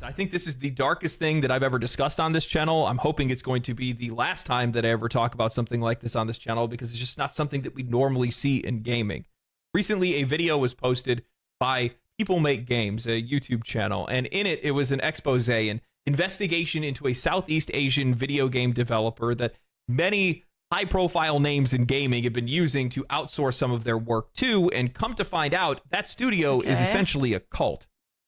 I think this is the darkest thing that I've ever discussed on this channel. I'm hoping it's going to be the last time that I ever talk about something like this on this channel, because it's just not something that we normally see in gaming. Recently, a video was posted by People Make Games, a YouTube channel, and in it was an expose, an investigation into a Southeast Asian video game developer that many high-profile names in gaming have been using to outsource some of their work to, and come to find out, that studio is essentially a cult.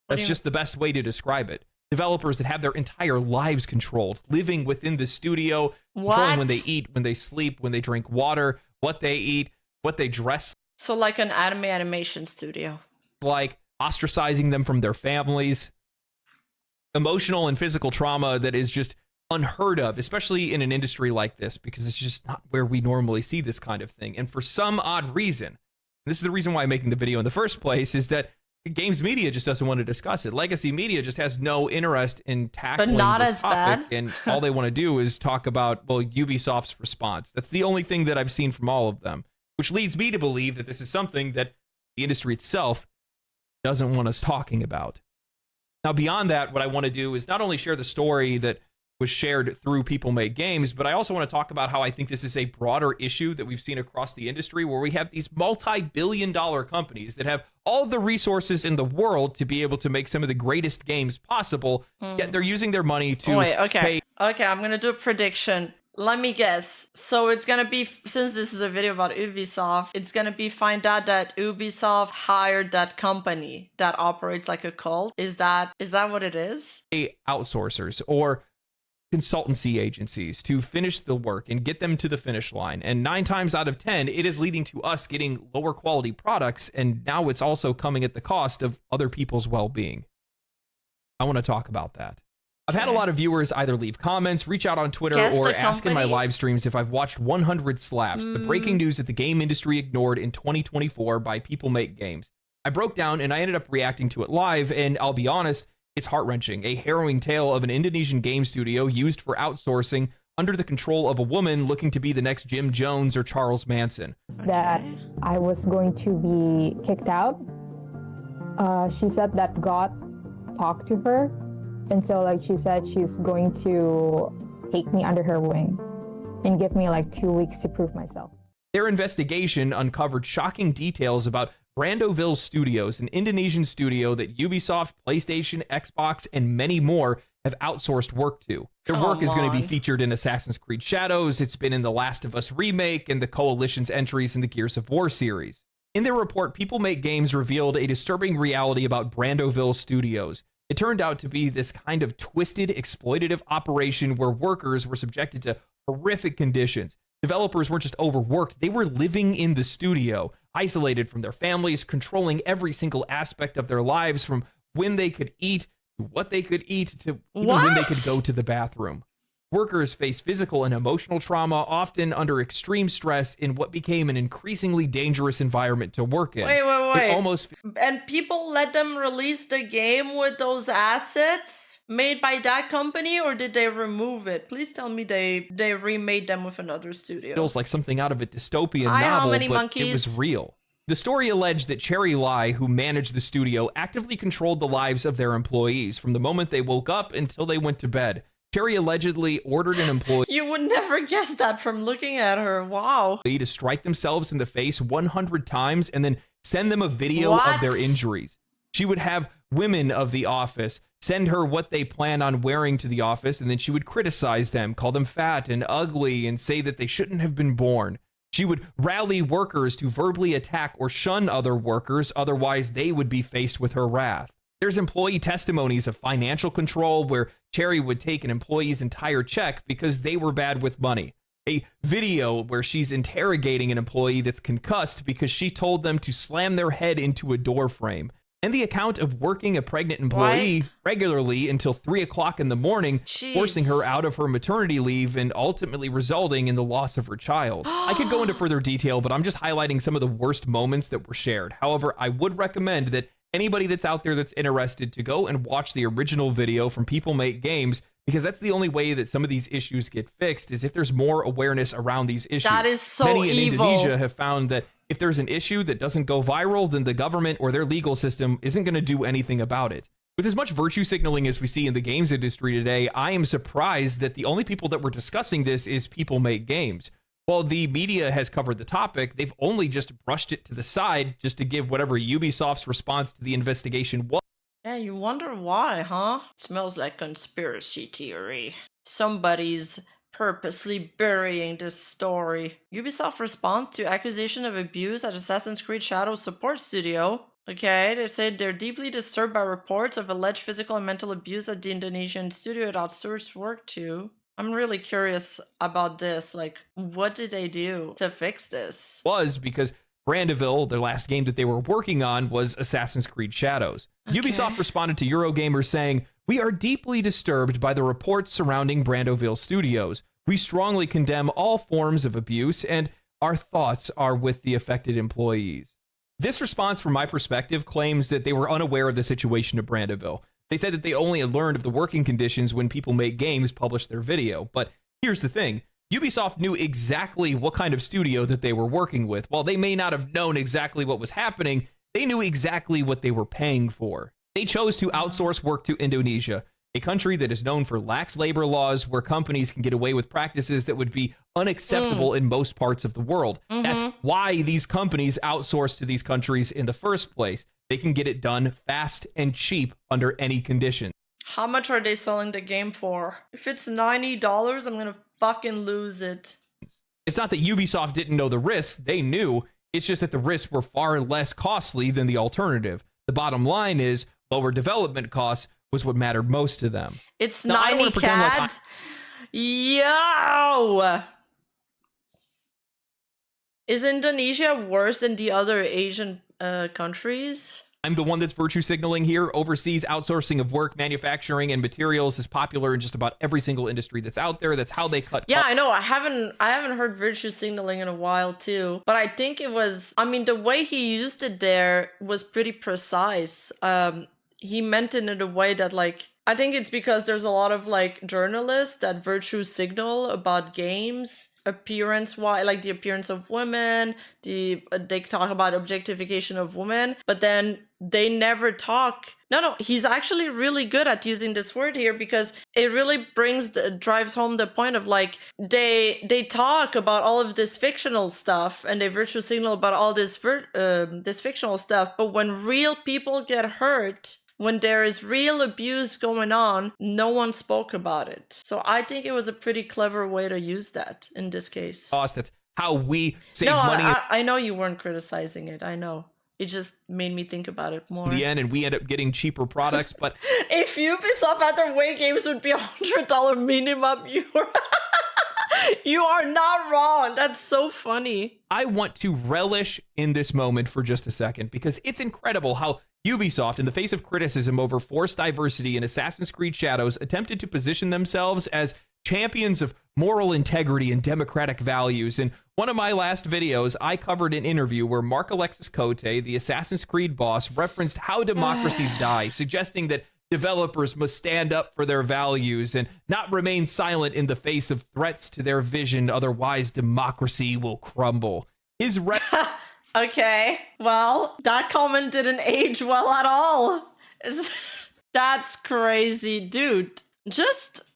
That's just the best way to describe it. Developers that have their entire lives controlled, living within the studio, controlling when they eat, when they sleep, when they drink water, what they eat, what they dress. So like an anime animation studio. Like ostracizing them from their families. Emotional and physical trauma that is just unheard of, especially in an industry like this, because it's just not where we normally see this kind of thing. And for some odd reason, this is the reason why I'm making the video in the first place, is that games media just doesn't want to discuss it. Legacy media just has no interest in tackling this topic, and all they want to do is talk about, well, Ubisoft's response. That's the only thing that I've seen from all of them, which leads me to believe that this is something that the industry itself doesn't want us talking about. Now, beyond that, what I want to do is not only share the story that was shared through People Make Games, but I also want to talk about how I think this is a broader issue that we've seen across the industry, where we have these multi-billion-dollar companies that have all the resources in the world to be able to make some of the greatest games possible, yet they're using their money to pay. Okay, I'm gonna do a prediction. Let me guess. So it's gonna be, since this is a video about Ubisoft, it's gonna be find out that Ubisoft hired that company that operates like a cult. Is that what it is? Outsourcers or consultancy agencies to finish the work and get them to the finish line. And 9 times out of 10, it is leading to us getting lower quality products. And now it's also coming at the cost of other people's well-being. I want to talk about that. I've had a lot of viewers either leave comments, reach out on Twitter, or ask in my live streams if I've watched 100 Slaps, the breaking news that the game industry ignored in 2024 by People Make Games. I broke down and I ended up reacting to it live, and I'll be honest, it's heart-wrenching. A harrowing tale of an Indonesian game studio used for outsourcing under the control of a woman looking to be the next Jim Jones or Charles Manson. That I was going to be kicked out. She said that God talked to her. And so like she said she's going to take me under her wing and give me like 2 weeks to prove myself. Their investigation uncovered shocking details about Brandoville Studios, an Indonesian studio that Ubisoft, PlayStation, Xbox, and many more have outsourced work to. Their work is going to be featured in Assassin's Creed Shadows, it's been in the Last of Us remake, and the Coalition's entries in the Gears of War series. In their report, People Make Games revealed a disturbing reality about Brandoville Studios. It turned out to be this kind of twisted, exploitative operation where workers were subjected to horrific conditions. Developers weren't just overworked, they were living in the studio, isolated from their families, controlling every single aspect of their lives, from when they could eat, to what they could eat, to even when they could go to the bathroom. Workers face physical and emotional trauma, often under extreme stress, in what became an increasingly dangerous environment to work in. Wait. And people let them release the game with those assets made by that company, or did they remove it? Please tell me they remade them with another studio. Feels like something out of a dystopian novel, but monkeys? It was real. The story alleged that Cherry Lai, who managed the studio, actively controlled the lives of their employees from the moment they woke up until they went to bed. Cherry allegedly ordered an employee— You would never guess that from looking at her. Wow. —to strike themselves in the face 100 times and then send them a video of their injuries. She would have women of the office send her what they plan on wearing to the office, and then she would criticize them, call them fat and ugly, and say that they shouldn't have been born. She would rally workers to verbally attack or shun other workers, otherwise they would be faced with her wrath. There's employee testimonies of financial control where Cherry would take an employee's entire check because they were bad with money. A video where she's interrogating an employee that's concussed because she told them to slam their head into a door frame. And the account of working a pregnant employee regularly until 3 o'clock in the morning, forcing her out of her maternity leave and ultimately resulting in the loss of her child. I could go into further detail, but I'm just highlighting some of the worst moments that were shared. However, I would recommend that anybody that's out there that's interested to go and watch the original video from People Make Games, because that's the only way that some of these issues get fixed, is if there's more awareness around these issues. That is so Many in evil. Indonesia have found that if there's an issue that doesn't go viral, then the government or their legal system isn't going to do anything about it. With as much virtue signaling as we see in the games industry today, I am surprised that the only people that were discussing this is People Make Games. While the media has covered the topic, they've only just brushed it to the side just to give whatever Ubisoft's response to the investigation was. Yeah, you wonder why, huh? It smells like conspiracy theory. Somebody's purposely burying this story. Ubisoft responds to accusation of abuse at Assassin's Creed Shadows support studio. Okay, they said they're deeply disturbed by reports of alleged physical and mental abuse at the Indonesian studio it outsourced work to. I'm really curious about this. Like, what did they do to fix this? Was because Brandeville, the last game that they were working on, was Assassin's Creed Shadows. Okay. Ubisoft responded to Eurogamer saying, "We are deeply disturbed by the reports surrounding Brandeville Studios. We strongly condemn all forms of abuse, and our thoughts are with the affected employees." This response, from my perspective, claims that they were unaware of the situation at Brandeville. They said that they only had learned of the working conditions when People Make Games published their video. But here's the thing. Ubisoft knew exactly what kind of studio that they were working with. While they may not have known exactly what was happening, they knew exactly what they were paying for. They chose to outsource work to Indonesia, a country that is known for lax labor laws where companies can get away with practices that would be unacceptable in most parts of the world. That's why these companies outsource to these countries in the first place. They can get it done fast and cheap under any condition. How much are they selling the game for? If it's $90, I'm gonna fucking lose it. It's not that Ubisoft didn't know the risks, they knew. It's just that the risks were far less costly than the alternative. The bottom line is lower development costs was what mattered most to them. It's now, 90 CAD. Yo! Is Indonesia worse than the other Asian countries? I'm the one that's virtue signaling here. Overseas outsourcing of work, manufacturing, and materials is popular in just about every single industry that's out there. That's how they cut. Yeah, I know. I haven't heard virtue signaling in a while too. But I think it was. I mean, the way he used it there was pretty precise. He meant it in a way that, like, I think it's because there's a lot of like journalists that virtue signal about games. Appearance-wise, like the appearance of women, they talk about objectification of women, but then they never talk. No, he's actually really good at using this word here because it really drives home the point of like they talk about all of this fictional stuff and they virtue signal about all this fictional stuff, but when real people get hurt, when there is real abuse going on, no one spoke about it. So I think it was a pretty clever way to use that in this case. That's how we save money. I know you weren't criticizing it. I know. It just made me think about it more. In the end, and we end up getting cheaper products. But if Ubisoft at their way games would be $100 minimum, you are not wrong. That's so funny. I want to relish in this moment for just a second because it's incredible how Ubisoft, in the face of criticism over forced diversity in Assassin's Creed Shadows, attempted to position themselves as champions of moral integrity and democratic values. In one of my last videos, I covered an interview where Mark Alexis Cote, the Assassin's Creed boss, referenced how democracies die, suggesting that developers must stand up for their values and not remain silent in the face of threats to their vision, otherwise democracy will crumble. His Okay, well, that comment didn't age well at all. That's crazy, dude.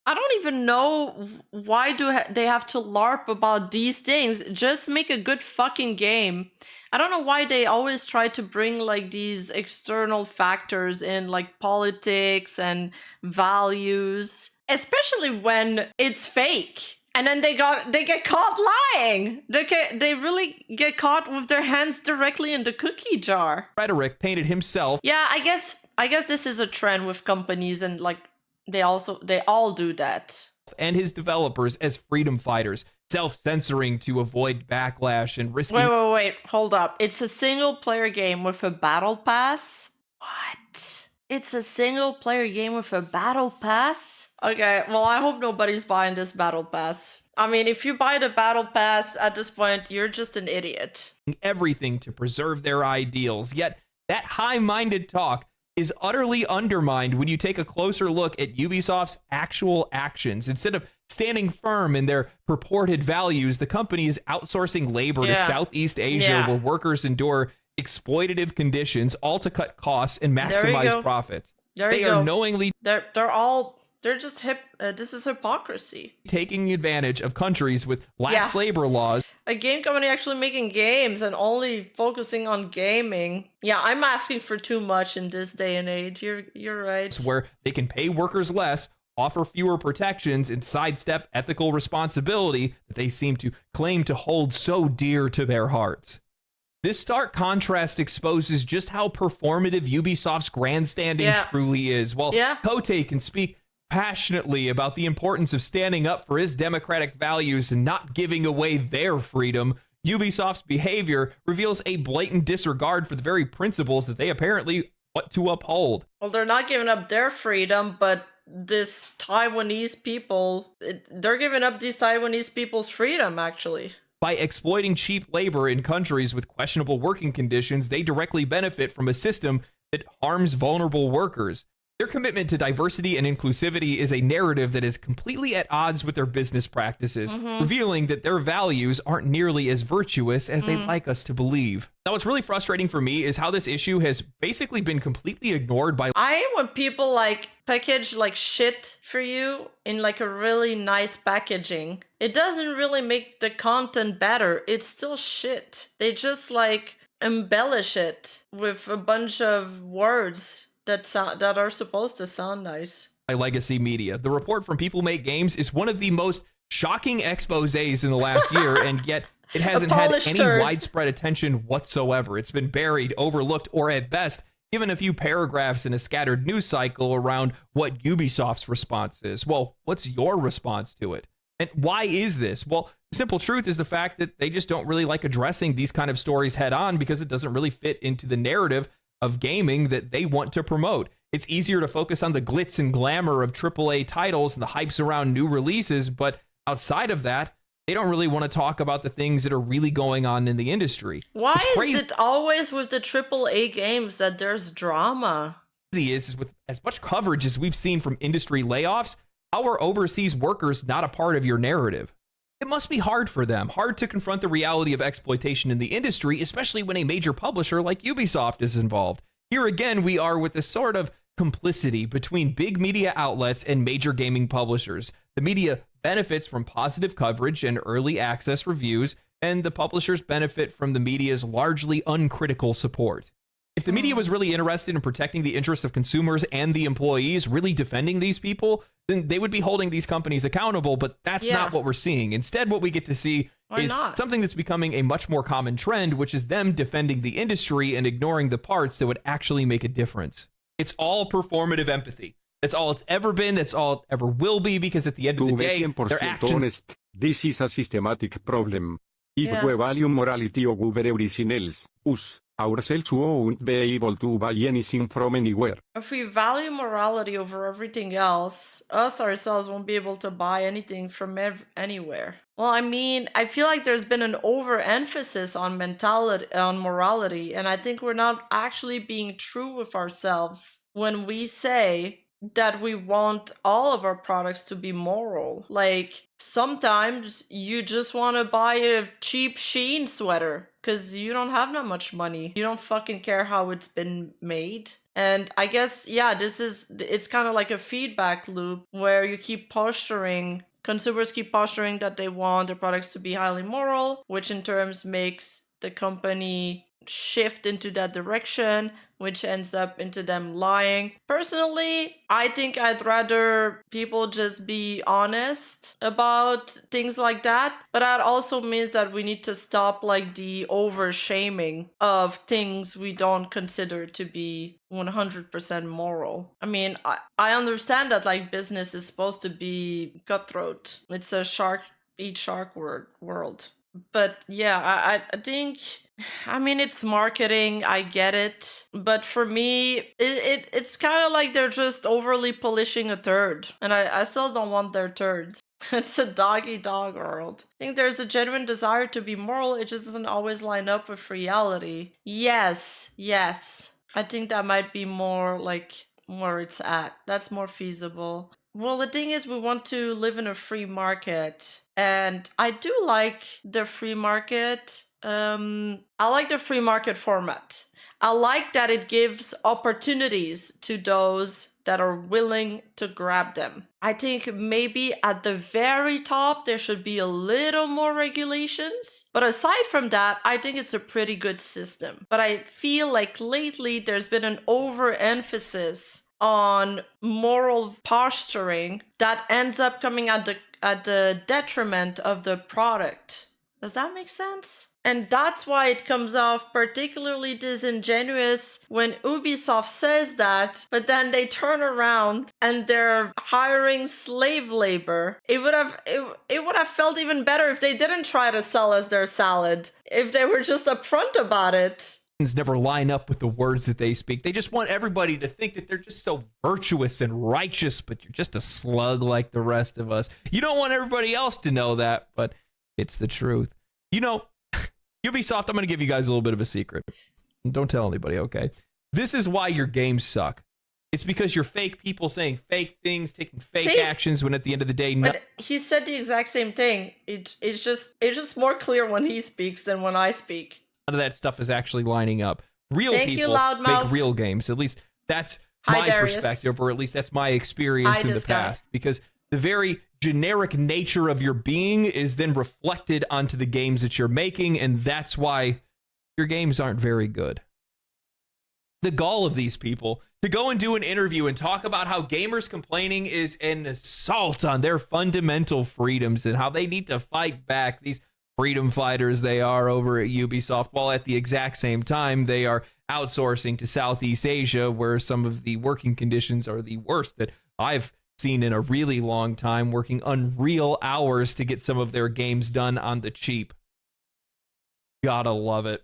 I don't even know why they have to LARP about these things. Just make a good fucking game. I don't know why they always try to bring like these external factors in, like politics and values, especially when it's fake. And then they get caught lying. They really get caught with their hands directly in the cookie jar. Rhetoric painted himself. Yeah, I guess this is a trend with companies, and like they all do that. And his developers as freedom fighters, self-censoring to avoid backlash and risking. Wait, hold up. It's a single player game with a battle pass? What? It's a single player game with a battle pass? Okay, well, I hope nobody's buying this battle pass. I mean, if you buy the battle pass at this point, you're just an idiot. Everything to preserve their ideals. Yet that high-minded talk is utterly undermined when you take a closer look at Ubisoft's actual actions. Instead of standing firm in their purported values, the company is outsourcing labor to Southeast Asia where workers endure exploitative conditions, all to cut costs and maximize profits. There They you are go. knowingly They're just this is hypocrisy. taking advantage of countries with lax labor laws. A game company actually making games and only focusing on gaming. Yeah, I'm asking for too much in this day and age. You're right. Where they can pay workers less, offer fewer protections, and sidestep ethical responsibility that they seem to claim to hold so dear to their hearts. This stark contrast exposes just how performative Ubisoft's grandstanding truly is. While Kote can speak passionately about the importance of standing up for his democratic values and not giving away their freedom, Ubisoft's behavior reveals a blatant disregard for the very principles that they apparently want to uphold. Well, they're not giving up their freedom, but this Taiwanese people, they're giving up these Taiwanese people's freedom, actually. By exploiting cheap labor in countries with questionable working conditions, they directly benefit from a system that harms vulnerable workers. Their commitment to diversity and inclusivity is a narrative that is completely at odds with their business practices, revealing that their values aren't nearly as virtuous as they'd like us to believe. Now, what's really frustrating for me is how this issue has basically been completely ignored by... when people like package like shit for you in like a really nice packaging, it doesn't really make the content better. It's still shit. They just like embellish it with a bunch of words that are supposed to sound nice. By legacy media. The report from People Make Games is one of the most shocking exposés in the last year, and yet it hasn't had any widespread attention whatsoever. It's been buried, overlooked, or at best, given a few paragraphs in a scattered news cycle around what Ubisoft's response is. Well, what's your response to it? And why is this? Well, the simple truth is the fact that they just don't really like addressing these kind of stories head on because it doesn't really fit into the narrative of gaming that they want to promote. It's easier to focus on the glitz and glamour of AAA titles and the hypes around new releases, but outside of that, they don't really want to talk about the things that are really going on in the industry. Why is it always with the AAA games that there's drama? Is with as much coverage as we've seen from industry layoffs, how are overseas workers not a part of your narrative? It must be hard for them, hard to confront the reality of exploitation in the industry, especially when a major publisher like Ubisoft is involved. Here again, we are with this sort of complicity between big media outlets and major gaming publishers. The media benefits from positive coverage and early access reviews, and the publishers benefit from the media's largely uncritical support. If the media was really interested in protecting the interests of consumers and the employees, really defending these people, then they would be holding these companies accountable, but that's not what we're seeing. Instead, what we get to see is something that's becoming a much more common trend, which is them defending the industry and ignoring the parts that would actually make a difference. It's all performative empathy. That's all it's ever been. That's all it ever will be, because at the end of the day, their actions... honest. This is a systematic problem. If we value morality over everything else, us, ourselves won't be able to buy anything from anywhere. If we value morality over everything else, us ourselves won't be able to buy anything from anywhere. Well, I mean, I feel like there's been an overemphasis on morality, and I think we're not actually being true with ourselves when we say that we want all of our products to be moral. Like, sometimes you just want to buy a cheap Shein sweater because you don't have that much money. You don't fucking care how it's been made. And I guess, it's kind of like a feedback loop where you keep posturing, consumers keep posturing that they want their products to be highly moral, which in turns makes the company shift into that direction, which ends up into them lying. Personally, I think I'd rather people just be honest about things like that, but that also means that we need to stop like the over shaming of things we don't consider to be 100% moral. I mean, I understand that like business is supposed to be cutthroat. It's a eat shark world. But yeah, I think, I mean, it's marketing, I get it. But for me, it's kind of like they're just overly polishing a turd. And I still don't want their turds. It's a dog-eat-dog world. I think there's a genuine desire to be moral, it just doesn't always line up with reality. Yes. I think that might be more like where it's at. That's more feasible. Well, the thing is, we want to live in a free market. And I do like the free market. I like the free market format. I like that it gives opportunities to those that are willing to grab them. I think maybe at the very top, there should be a little more regulations. But aside from that, I think it's a pretty good system. But I feel like lately there's been an overemphasis on moral posturing that ends up coming at the detriment of the product. Does that make sense? And that's why it comes off particularly disingenuous when Ubisoft says that, but then they turn around and they're hiring slave labor. It would have felt even better if they didn't try to sell us their salad, if they were just upfront about it. Never line up with the words that they speak. They just want everybody to think that they're just so virtuous and righteous, but you're just a slug like the rest of us. You don't want everybody else to know that, but it's the truth. You know, Ubisoft, I'm going to give you guys a little bit of a secret. Don't tell anybody, okay? This is why your games suck. It's because you're fake people saying fake things, taking fake actions, when at the end of the day... But he said the exact same thing. It's just more clear when he speaks than when I speak. None of that stuff is actually lining up. Real Thank people you, Loudmouth. make real games. At least that's Hi, my Darius. perspective, or at least that's my experience Hi, in the this guy. past. Because the very generic nature of your being is then reflected onto the games that you're making, and that's why your games aren't very good. The gall of these people to go and do an interview and talk about how gamers complaining is an assault on their fundamental freedoms and how they need to fight back, these freedom fighters they are over at Ubisoft, while at the exact same time they are outsourcing to Southeast Asia, where some of the working conditions are the worst that I've seen in a really long time, working unreal hours to get some of their games done on the cheap. Gotta love it.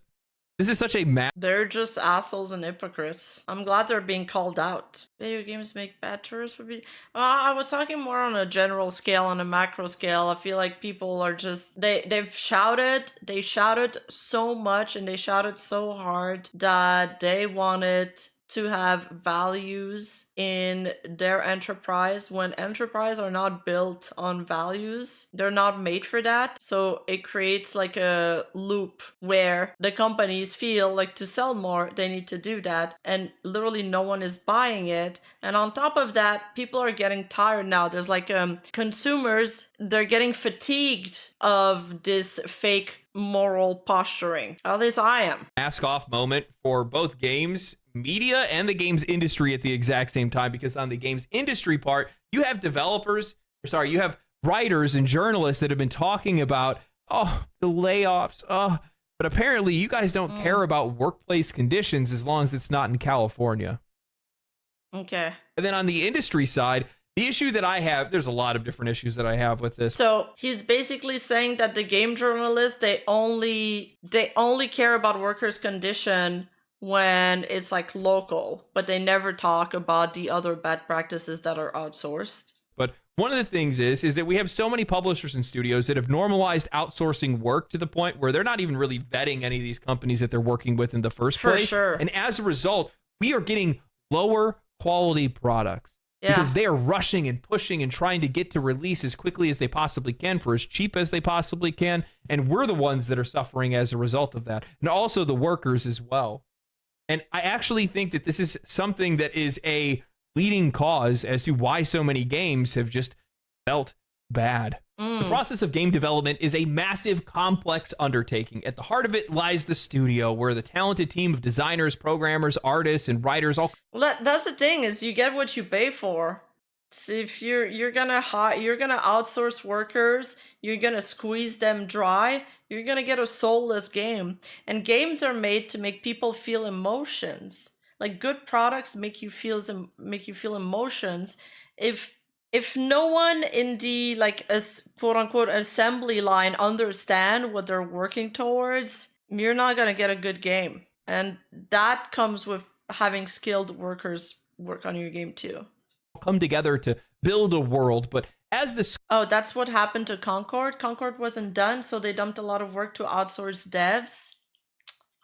This is such a They're just assholes and hypocrites. I'm glad they're being called out. Video games make bad tourists would be... I was talking more on a general scale, on a macro scale. I feel like people are just... They shouted so much and they shouted so hard that they wanted to have values in their enterprise when enterprise are not built on values. They're not made for that. So it creates like a loop where the companies feel like to sell more, they need to do that. And literally no one is buying it. And on top of that, people are getting tired now. There's like consumers, they're getting fatigued of this fake moral posturing. At least I am. mask off moment for both games media and the games industry at the exact same time, because on the games industry part, you have you have writers and journalists that have been talking about, the layoffs, but apparently you guys don't care about workplace conditions as long as it's not in California. Okay. And then on the industry side, the issue that I have, there's a lot of different issues that I have with this. So he's basically saying that the game journalists, they only care about workers' condition when it's like local, but they never talk about the other bad practices that are outsourced. But one of the things is that we have so many publishers and studios that have normalized outsourcing work to the point where they're not even really vetting any of these companies that they're working with in the first place. For sure. And as a result, we are getting lower quality products. Yeah. Because they are rushing and pushing and trying to get to release as quickly as they possibly can for as cheap as they possibly can. And we're the ones that are suffering as a result of that. And also the workers as well. And I actually think that this is something that is a leading cause as to why so many games have just felt bad. The process of game development is a massive, complex undertaking. At the heart of it lies the studio, where the talented team of designers, programmers, artists, and writers all... Well, that's the thing, is you get what you pay for. So if you're gonna outsource workers, you're gonna squeeze them dry, you're gonna get a soulless game. And games are made to make people feel emotions. Like, good products make you feel emotions. If no one in the like quote unquote assembly line understand what they're working towards, you're not gonna get a good game. And that comes with having skilled workers work on your game too. Come together to build a world, but as the... Oh, that's what happened to Concord. Concord wasn't done, so they dumped a lot of work to outsource devs.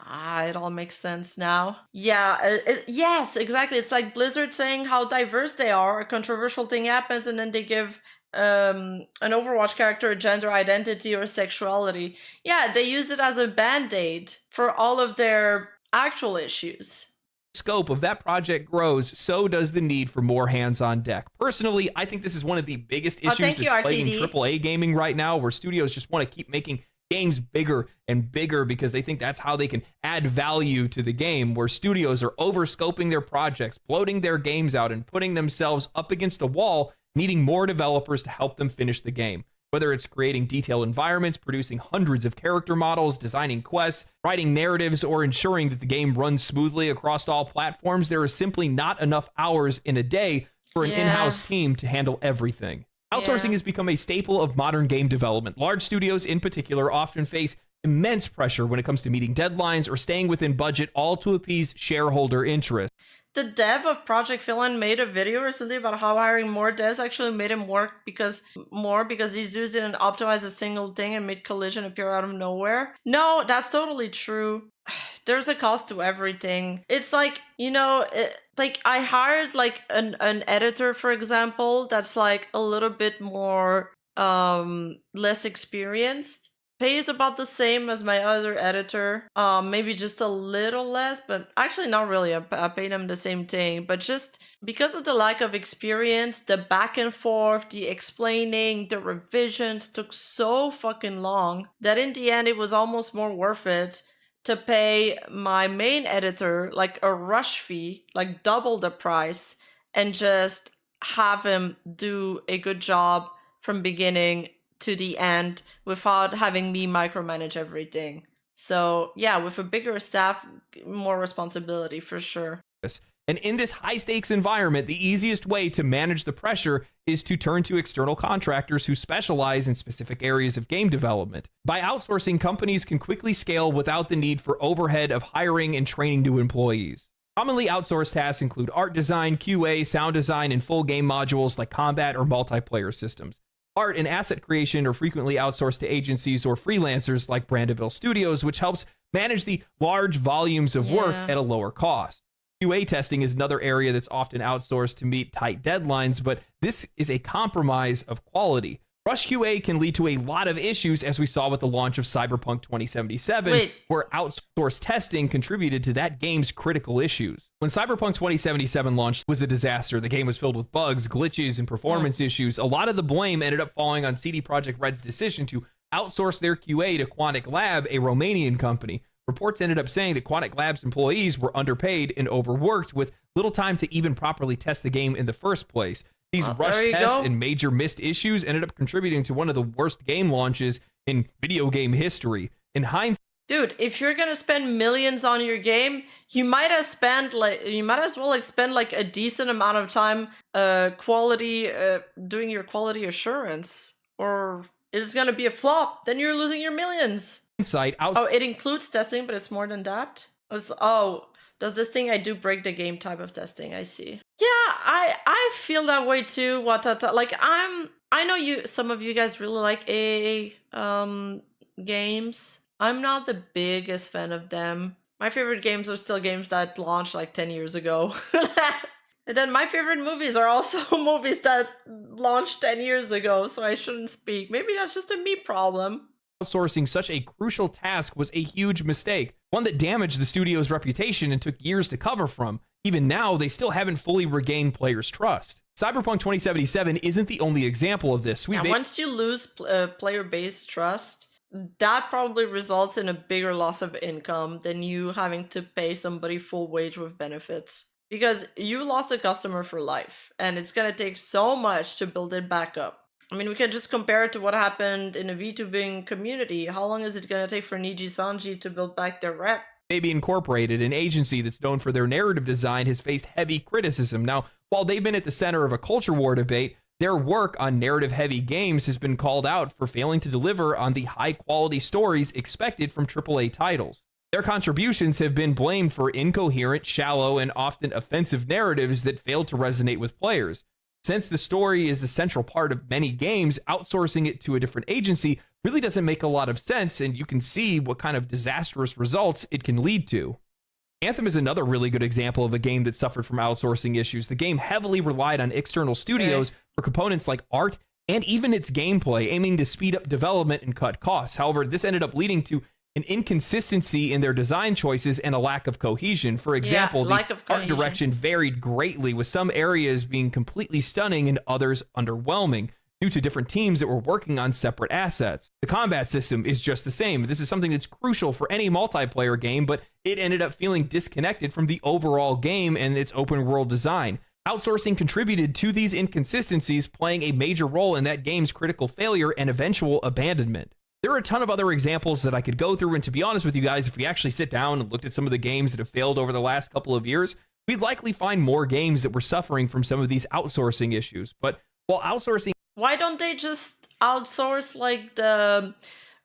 It all makes sense now. Yeah, yes, exactly. It's like Blizzard saying how diverse they are. A controversial thing happens and then they give an Overwatch character a gender identity or sexuality. Yeah, they use it as a band-aid for all of their actual issues. Scope of that project grows, so does the need for more hands on deck. Personally, I think this is one of the biggest issues thank that's you, plaguing RTD. AAA gaming right now, where studios just want to keep making games bigger and bigger because they think that's how they can add value to the game, where studios are overscoping their projects, bloating their games out, and putting themselves up against a wall, needing more developers to help them finish the game. Whether it's creating detailed environments, producing hundreds of character models, designing quests, writing narratives, or ensuring that the game runs smoothly across all platforms, there is simply not enough hours in a day for an in-house team to handle everything. Outsourcing has become a staple of modern game development. Large studios in particular often face immense pressure when it comes to meeting deadlines or staying within budget, all to appease shareholder interest. The dev of Project Villain made a video recently about how hiring more devs actually made him work because these dudes didn't optimize a single thing and made collision appear out of nowhere. No, that's totally true. There's a cost to everything. It's like, like I hired like an editor, for example, that's like a little bit more less experienced. Pays about the same as my other editor, maybe just a little less, but actually not really. I paid him the same thing, but just because of the lack of experience, the back and forth, the explaining, the revisions took so fucking long that in the end it was almost more worth it to pay my main editor like a rush fee, like double the price, and just have him do a good job from beginning to the end without having me micromanage everything. So yeah, with a bigger staff, more responsibility for sure. And in this high stakes environment, the easiest way to manage the pressure is to turn to external contractors who specialize in specific areas of game development. By outsourcing, companies can quickly scale without the need for overhead of hiring and training new employees. Commonly outsourced tasks include art design, QA, sound design, and full game modules like combat or multiplayer systems. Art and asset creation are frequently outsourced to agencies or freelancers like Brandeville Studios, which helps manage the large volumes of work at a lower cost. QA testing is another area that's often outsourced to meet tight deadlines, but this is a compromise of quality. Rush QA can lead to a lot of issues, as we saw with the launch of Cyberpunk 2077, where outsourced testing contributed to that game's critical issues. When Cyberpunk 2077 launched, it was a disaster. The game was filled with bugs, glitches, and performance issues. A lot of the blame ended up falling on CD Projekt Red's decision to outsource their QA to Quantic Lab, a Romanian company. Reports ended up saying that Quantic Lab's employees were underpaid and overworked, with little time to even properly test the game in the first place. These rush tests and major missed issues ended up contributing to one of the worst game launches in video game history. In hindsight, dude, if you're gonna spend millions on your game, you might as well spend like a decent amount of time doing your quality assurance, or it's gonna be a flop. Then you're losing your millions. It includes testing, but it's more than that. Does this thing I do break the game type of testing? I see. Yeah, I feel that way too. Like I know some of you guys really like AA games. I'm not the biggest fan of them. My favorite games are still games that launched like 10 years ago. And then my favorite movies are also movies that launched 10 years ago, so I shouldn't speak. Maybe that's just a me problem. Outsourcing such a crucial task was a huge mistake, one that damaged the studio's reputation and took years to cover from. Even now, they still haven't fully regained players' trust. Cyberpunk 2077 isn't the only example of this. Once you lose player base trust, that probably results in a bigger loss of income than you having to pay somebody full wage with benefits. Because you lost a customer for life, and it's gonna take so much to build it back up. I mean, we can just compare it to what happened in the VTubing community. How long is it going to take for Nijisanji to build back their rep? Maybe Incorporated, an agency that's known for their narrative design, has faced heavy criticism. Now, while they've been at the center of a culture war debate, their work on narrative-heavy games has been called out for failing to deliver on the high-quality stories expected from AAA titles. Their contributions have been blamed for incoherent, shallow, and often offensive narratives that failed to resonate with players. Since the story is the central part of many games, outsourcing it to a different agency really doesn't make a lot of sense, and you can see what kind of disastrous results it can lead to. Anthem is another really good example of a game that suffered from outsourcing issues. The game heavily relied on external studios for components like art and even its gameplay, aiming to speed up development and cut costs. However, this ended up leading to an inconsistency in their design choices and a lack of cohesion. For example, lack the of art cohesion. direction varied greatly, with some areas being completely stunning and others underwhelming due to different teams that were working on separate assets. The combat system is just the same. This is something that's crucial for any multiplayer game, but it ended up feeling disconnected from the overall game and its open world design. Outsourcing contributed to these inconsistencies, playing a major role in that game's critical failure and eventual abandonment. There are a ton of other examples that I could go through, and to be honest with you guys, if we actually sit down and looked at some of the games that have failed over the last couple of years, we'd likely find more games that were suffering from some of these outsourcing issues. But while outsourcing... Why don't they just outsource like the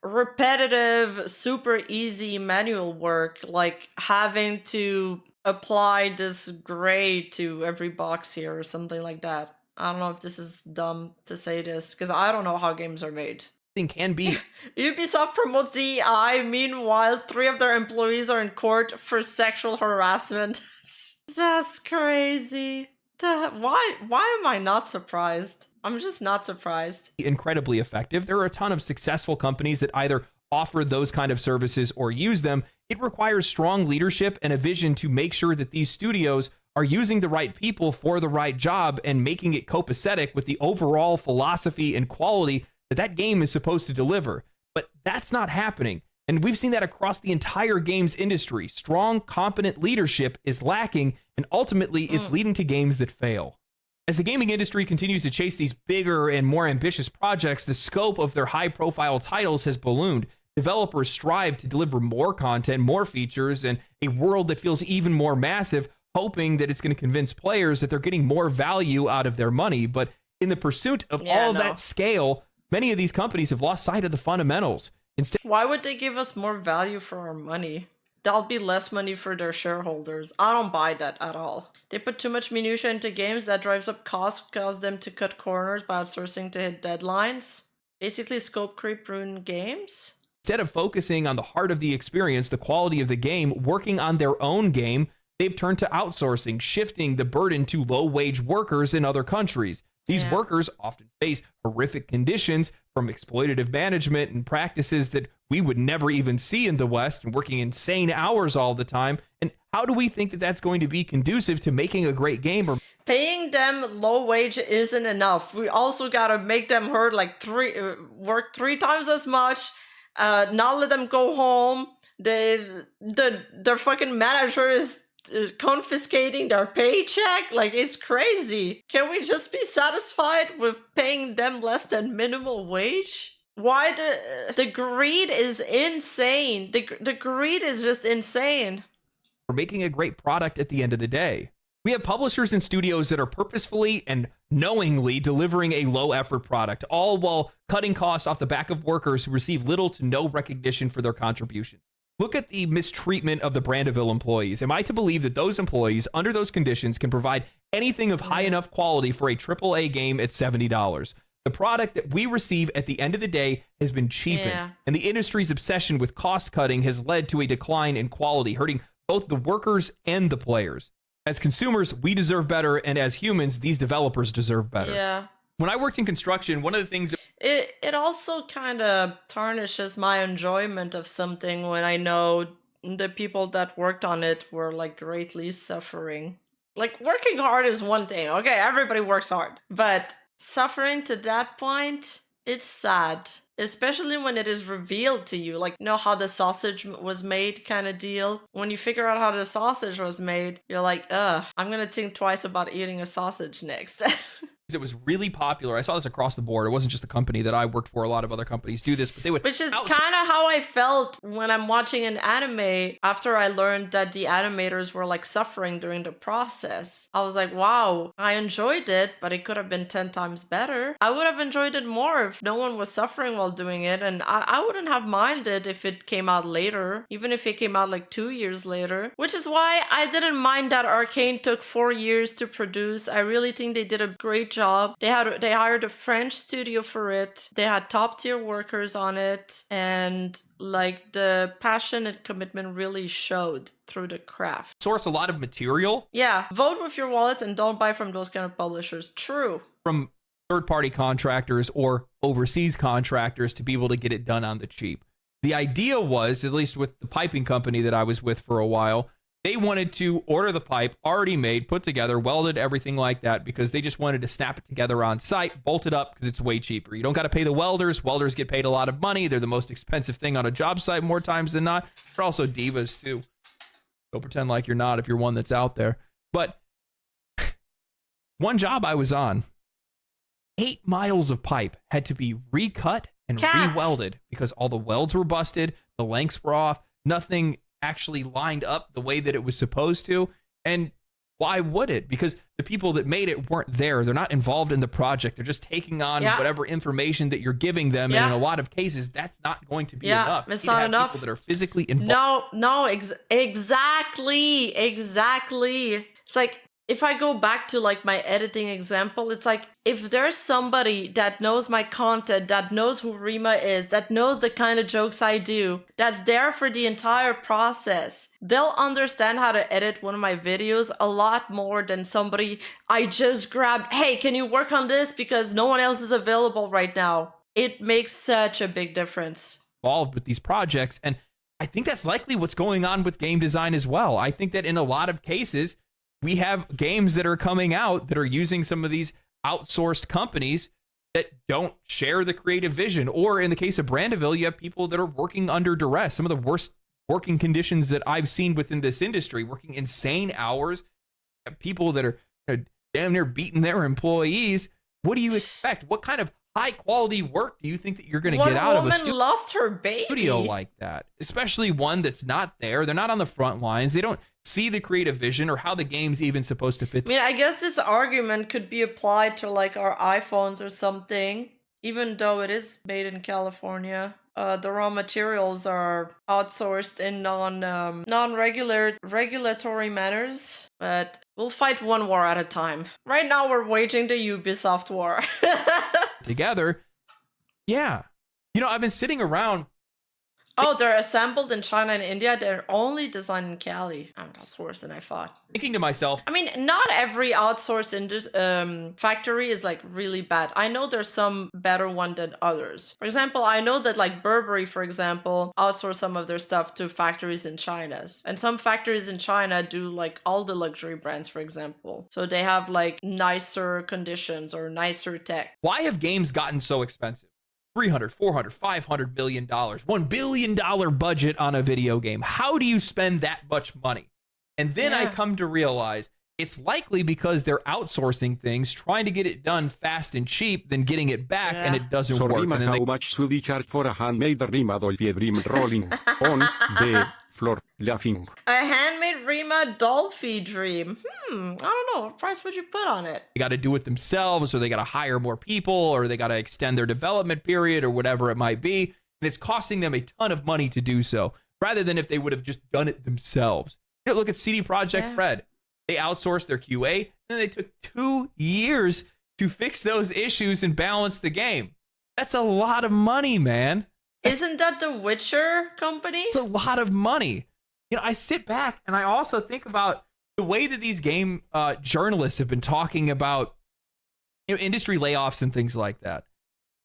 repetitive, super easy manual work, like having to apply this grade to every box here or something like that? I don't know if this is dumb to say this, because I don't know how games are made. can be... Ubisoft promotes DEI, meanwhile 3 of their employees are in court for sexual harassment. That's crazy. Why am I not surprised? I'm just not surprised. Incredibly effective. There are a ton of successful companies that either offer those kind of services or use them. It requires strong leadership and a vision to make sure that these studios are using the right people for the right job and making it copacetic with the overall philosophy and quality that game is supposed to deliver. But that's not happening. And we've seen that across the entire games industry. Strong, competent leadership is lacking, and ultimately it's leading to games that fail. As the gaming industry continues to chase these bigger and more ambitious projects, the scope of their high-profile titles has ballooned. Developers strive to deliver more content, more features, and a world that feels even more massive, hoping that it's going to convince players that they're getting more value out of their money. But in the pursuit of that scale, many of these companies have lost sight of the fundamentals. Instead, why would they give us more value for our money? That'll be less money for their shareholders. I don't buy that at all. They put too much minutia into games that drives up costs, cause them to cut corners by outsourcing to hit deadlines. Basically, scope creep ruin games. Instead of focusing on the heart of the experience, the quality of the game, working on their own game, they've turned to outsourcing, shifting the burden to low-wage workers in other countries. These workers often face horrific conditions from exploitative management and practices that we would never even see in the West, and working insane hours all the time. And how do we think that that's going to be conducive to making a great game? Or paying them low wage isn't enough. We also gotta make them work 3 times as much. Not let them go home. Their fucking manager is confiscating their paycheck. Like, it's crazy. Can we just be satisfied with paying them less than minimum wage? Why the greed is insane. The greed is just insane. We're making a great product at the end of the day. We have publishers and studios that are purposefully and knowingly delivering a low effort product, all while cutting costs off the back of workers who receive little to no recognition for their contributions. Look at the mistreatment of the Brandeville employees. Am I to believe that those employees, under those conditions, can provide anything of high enough quality for a AAA game at $70? The product that we receive at the end of the day has been cheapened, and the industry's obsession with cost cutting has led to a decline in quality, hurting both the workers and the players. As consumers, we deserve better, and as humans, these developers deserve better. Yeah. When I worked in construction, one of the things... It also kind of tarnishes my enjoyment of something when I know the people that worked on it were, like, greatly suffering. Like, working hard is one thing. Okay, everybody works hard. But suffering to that point, it's sad. Especially when it is revealed to you. Like, you know how the sausage was made kind of deal? When you figure out how the sausage was made, you're like, I'm gonna think twice about eating a sausage next. It was really popular. I saw this across the board. It wasn't just the company that I worked for. A lot of other companies do this, but they would... Which is kind of how I felt when I'm watching an anime after I learned that the animators were, like, suffering during the process. I was like, wow, I enjoyed it, but it could have been 10 times better. I would have enjoyed it more if no one was suffering while doing it, and I wouldn't have minded if it came out later, even if it came out like 2 years later. Which is why I didn't mind that Arcane took 4 years to produce. I really think they did a great job. They hired a French studio for it. They had top tier workers on it, and like the passion and commitment really showed through the craft. Source a lot of material. Yeah, vote with your wallets and don't buy from those kind of publishers. True. From third-party contractors or overseas contractors to be able to get it done on the cheap. The idea was, at least with the piping company that I was with for a while, they wanted to order the pipe already made, put together, welded, everything like that, because they just wanted to snap it together on site, bolt it up, because it's way cheaper. You don't got to pay the welders. Welders get paid a lot of money. They're the most expensive thing on a job site more times than not. They're also divas, too. Don't pretend like you're not if you're one that's out there. But one job I was on, 8 miles of pipe had to be recut and re-welded because all the welds were busted, the lengths were off, nothing actually lined up the way that it was supposed to. And why would it? Because the people that made it weren't there. They're not involved in the project. They're just taking on whatever information that you're giving them. And in a lot of cases, that's not going to be enough. It's not enough. People that are physically involved. Exactly. It's like, if I go back to like my editing example, it's like, if there's somebody that knows my content, that knows who Rima is, that knows the kind of jokes I do, that's there for the entire process, they'll understand how to edit one of my videos a lot more than somebody I just grabbed, hey, can you work on this because no one else is available right now. It makes such a big difference. Involved with these projects. And I think that's likely what's going on with game design as well. I think that in a lot of cases, we have games that are coming out that are using some of these outsourced companies that don't share the creative vision. Or in the case of Brandeville, you have people that are working under duress. Some of the worst working conditions that I've seen within this industry, working insane hours, people that are damn near beating their employees. What do you expect? What kind of high quality work do you think that you're going to get out of a lost her baby. Studio like that? Especially one that's not there. They're not on the front lines. They don't see the creative vision or how the game's even supposed to fit. I mean, I guess this argument could be applied to like our iPhones or something, even though it is made in California. The raw materials are outsourced in non-regulatory manners, but we'll fight one war at a time. Right now, we're waging the Ubisoft war. Together, yeah. You know, I've been sitting around. Oh, they're assembled in China and India. They're only designed in Cali. That's worse than I thought. Thinking to myself, I mean, not every outsourced factory is like really bad. I know there's some better one than others. For example, I know that like Burberry, for example, outsource some of their stuff to factories in China. And some factories in China do like all the luxury brands, for example. So they have like nicer conditions or nicer tech. Why have games gotten so expensive? $300, $400, $500 million, $1 billion budget on a video game. How do you spend that much money? And then I come to realize it's likely because they're outsourcing things, trying to get it done fast and cheap, then getting it back, and it doesn't work. Rima, how much should you charge for a handmade Rima Dolphy Dream rolling on the floor laughing? A handmade Rima Dolphy Dream. I don't know. What price would you put on it? They got to do it themselves, or they got to hire more people, or they got to extend their development period, or whatever it might be. And it's costing them a ton of money to do so, rather than if they would have just done it themselves. You know, look at CD Projekt Red. They outsourced their QA, and they took 2 years to fix those issues and balance the game. That's a lot of money, man. Isn't that the Witcher company? It's a lot of money. You know, I sit back and I also think about the way that these game journalists have been talking about, you know, industry layoffs and things like that,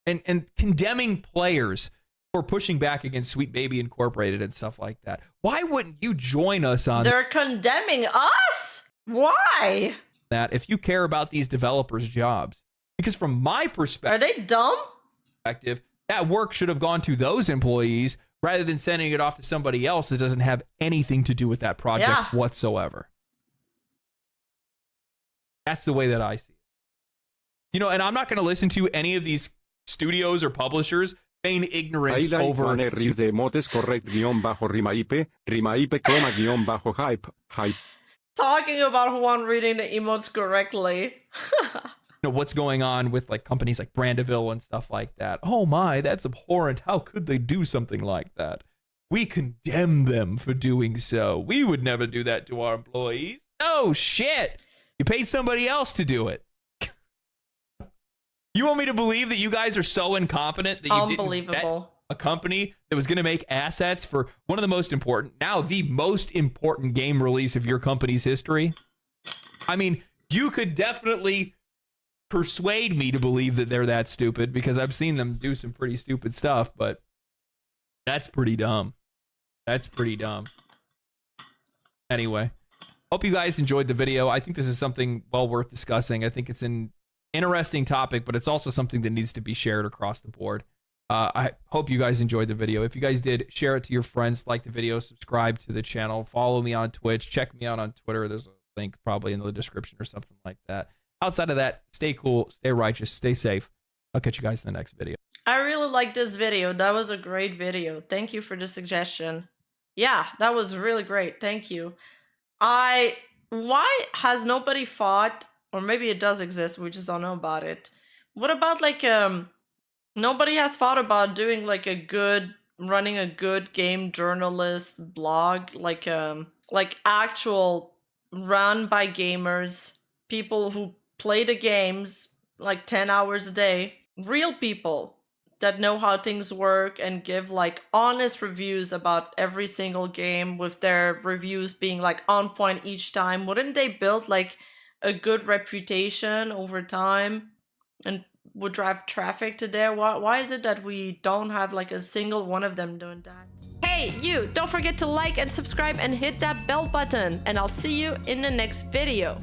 and condemning players for pushing back against Sweet Baby Incorporated and stuff like that. Why wouldn't you join us on? They're condemning us? Why? That if you care about these developers' jobs, because from my perspective, are they dumb? That work should have gone to those employees rather than sending it off to somebody else that doesn't have anything to do with that project whatsoever. That's the way that I see it. You know, and I'm not going to listen to any of these studios or publishers feign ignorance over. Read the motes correct _Rima IP, hype. Talking about Juan reading the emotes correctly. You know, what's going on with like companies like Brandeville and stuff like that. Oh my, that's abhorrent. How could they do something like that? We condemn them for doing so. We would never do that to our employees. No shit. You paid somebody else to do it. You want me to believe that you guys are so incompetent that you didn't vet a company that was going to make assets for one of the most important, now the most important game release of your company's history? I mean, you could definitely persuade me to believe that they're that stupid because I've seen them do some pretty stupid stuff, but That's pretty dumb. That's pretty dumb. Anyway, hope you guys enjoyed the video. I think this is something well worth discussing. I think it's an interesting topic, but it's also something that needs to be shared across the board. I hope you guys enjoyed the video. If you guys did, share it to your friends, like the video, subscribe to the channel, follow me on Twitch, check me out on Twitter. There's a link probably in the description or something like that. Outside of that, stay cool, stay righteous, stay safe. I'll catch you guys in the next video. I really liked this video. That was a great video. Thank you for the suggestion. Yeah, that was really great. Thank you. Why has nobody thought, or maybe it does exist, we just don't know about it. What about like nobody has thought about doing like running a good game journalist blog, like actual run by gamers, people who play the games like 10 hours a day, real people that know how things work and give like honest reviews about every single game, with their reviews being like on point each time. Wouldn't they build like a good reputation over time and would drive traffic to there? Why is it that we don't have like a single one of them doing that? Hey, you, don't forget to like and subscribe and hit that bell button, and I'll see you in the next video.